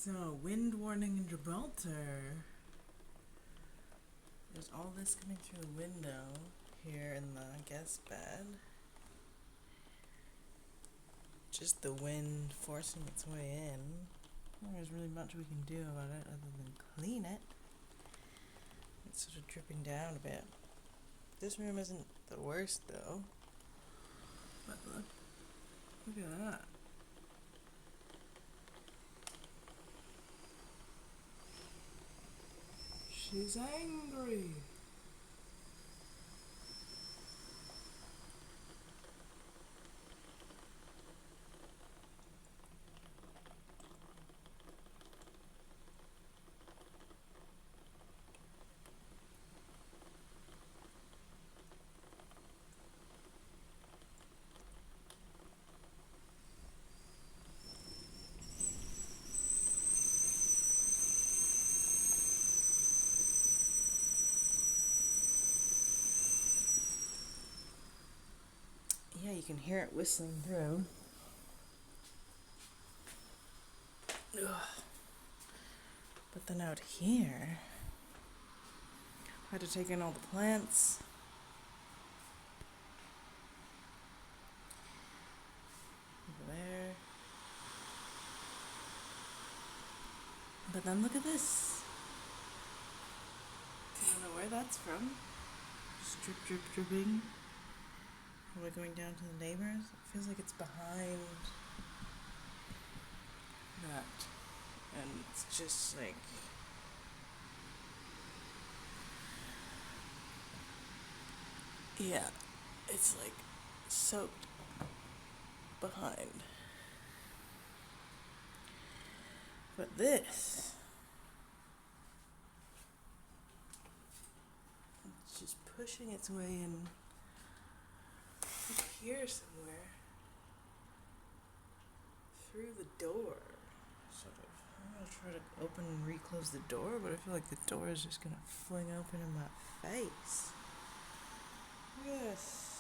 So, wind warning in Gibraltar. There's all this coming through the window here in the guest bed. Just the wind forcing its way in. There's really much we can do about it other than clean it. It's sort of dripping down a bit. This room isn't the worst though. But look at that. She's angry. Yeah, you can hear it whistling through. Ugh. But then out here, I had to take in all the plants. Over there. But then look at this. I don't know where that's from. Just drip, drip, dripping. Are we going down to the neighbors? It feels like it's behind that. And it's just like... yeah, it's like soaked behind. But this... it's just pushing its way in up here somewhere. Through the door. Sort of. I'm gonna try to open and reclose the door, but I feel like the door is just gonna fling open in my face. Look at this.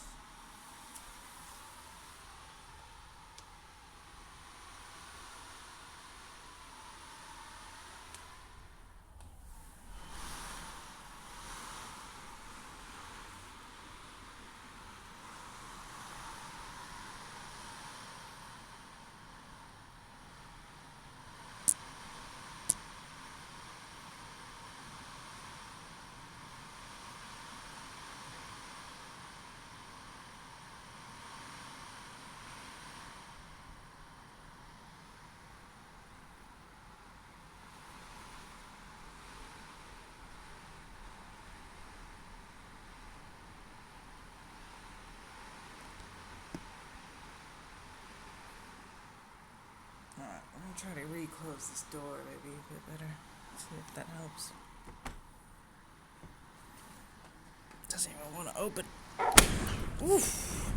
Alright, I'm gonna try to reclose this door maybe a bit better. See if that helps. Doesn't even want to open. Oof.